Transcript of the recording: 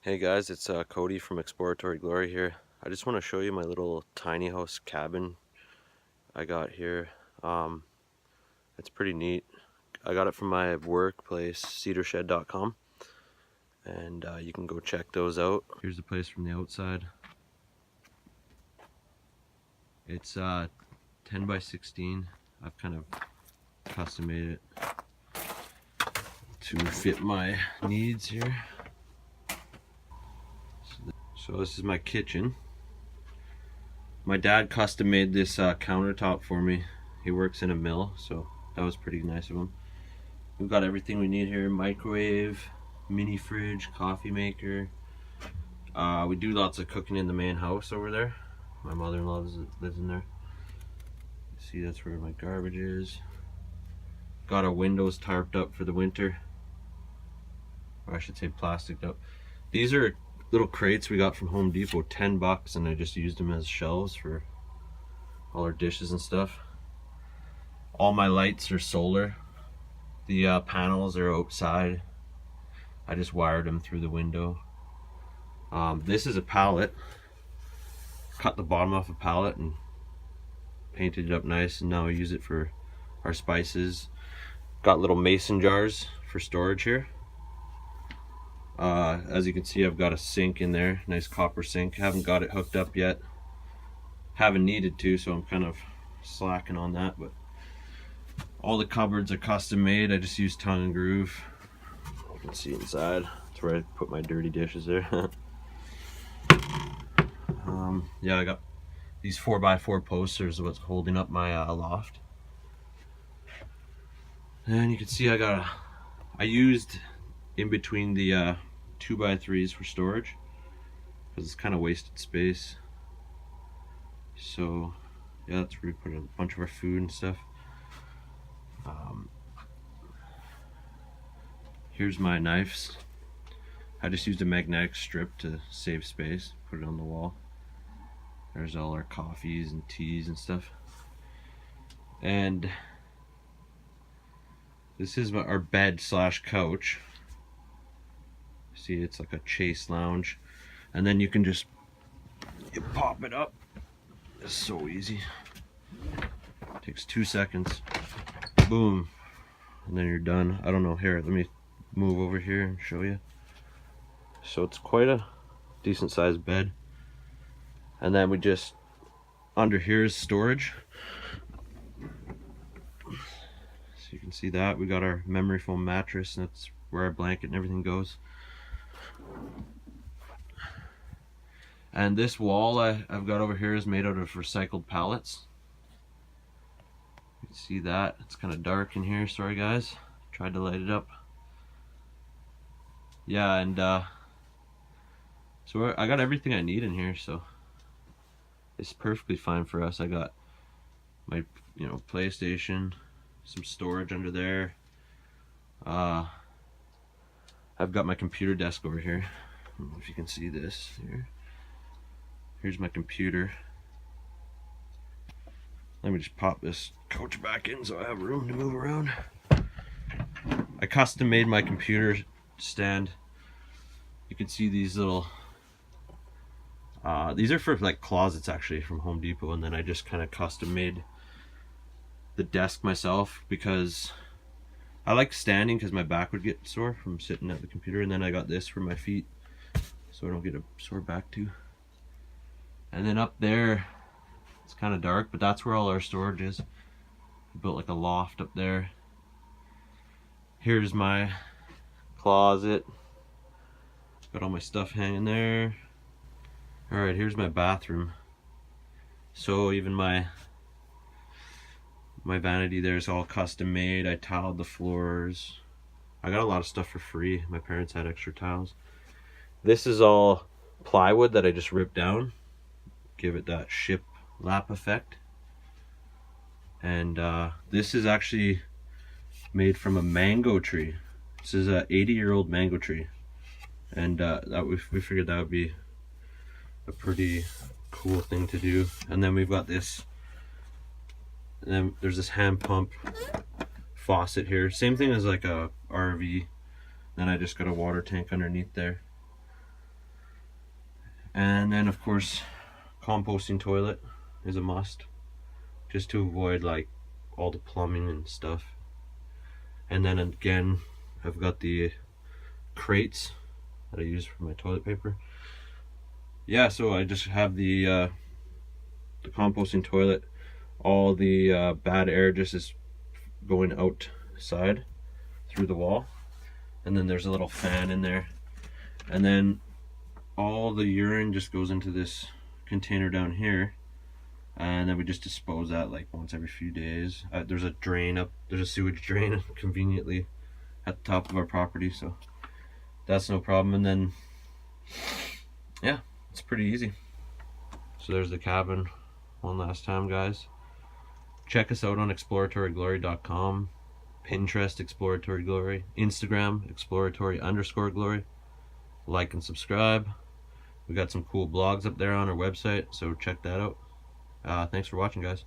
Hey guys, it's Cody from Exploratory Glory here. I just want to show you my little tiny house cabin I got here. Um, it's pretty neat. I got it from my workplace, cedarshed.com, and you can go check those out. Here's the place from the outside. It's 10 by 16. I've kind of custom made it to fit my needs here. So this is my kitchen. My dad custom made this countertop for me. He works in a mill, so that was pretty nice of him. We've got everything we need here: microwave, mini fridge, coffee maker. We do lots of cooking in the main house over there. My mother-in-law lives in there. See, that's where my garbage is. Got our windows tarped up for the winter. Or I should say plasticed up. These are little crates we got from Home Depot, 10 bucks, and I just used them as shelves for all our dishes and stuff. All my lights are solar. The panels are outside. I just wired them through the window. This is a pallet. Cut the bottom off a pallet and painted it up nice, and now I use it for our spices. Got little mason jars for storage here. As you can see, I've got a sink in there, nice copper sink. Haven't got it hooked up yet. Haven't needed to, so I'm kind of slacking on that, but all the cupboards are custom made. I just use tongue and groove. You can see inside. That's where I put my dirty dishes there. Yeah, I got these 4x4 posters, what's holding up my loft. And you can see I used in between the 2x3s for storage, because it's kind of wasted space. So yeah, that's where we put a bunch of our food and stuff. Here's my knives. I just used a magnetic strip to save space, put it on the wall. There's all our coffees and teas and stuff. And this is our bed slash couch. See, it's like a chase lounge. And then you can just pop it up. It's so easy. It takes 2 seconds. Boom. And then you're done. I don't know, here, let me move over here and show you. So it's quite a decent sized bed. And then we just, under here is storage. So you can see that. We got our memory foam mattress, and that's where our blanket and everything goes. And this wall I've got over here is made out of recycled pallets. You can see that. It's kind of dark in here. Sorry guys. Tried to light it up. Yeah, and so I got everything I need in here, so it's perfectly fine for us. I got my, PlayStation, some storage under there. I've got my computer desk over here. I don't know if you can see this here. Here's my computer. Let me just pop this couch back in so I have room to move around. I custom made my computer stand. You can see these little these are for like closets actually, from Home Depot, and then I just kind of custom made the desk myself because I like standing because my back would get sore from sitting at the computer. And then I got this for my feet so I don't get a sore back too. And then up there, it's kind of dark, but that's where all our storage is. We built like a loft up there. Here's my closet. Got all my stuff hanging there. Alright, here's my bathroom. So even my vanity there is all custom made. I tiled the floors. I got a lot of stuff for free. My parents had extra tiles. This is all plywood that I just ripped down. Give it that ship lap effect. And this is actually made from a mango tree. This is a 80-year-old mango tree. And that we figured that would be a pretty cool thing to do. And then we've got this, and then there's this hand pump faucet here, same thing as like a RV. Then I just got a water tank underneath there. And then of course composting toilet is a must, just to avoid like all the plumbing and stuff. And then again, I've got the crates that I use for my toilet paper. Yeah, so I just have the composting toilet. All the bad air just is going outside through the wall, and then there's a little fan in there, and then all the urine just goes into this container down here, and then we just dispose that like once every few days. There's a drain up, there's a sewage drain conveniently at the top of our property, so that's no problem. And then yeah, it's pretty easy. So there's the cabin one last time, guys. Check us out on exploratoryglory.com, Pinterest Exploratory Glory, Instagram exploratory_glory. Like and subscribe. We got some cool blogs up there on our website, so check that out. Thanks for watching, guys.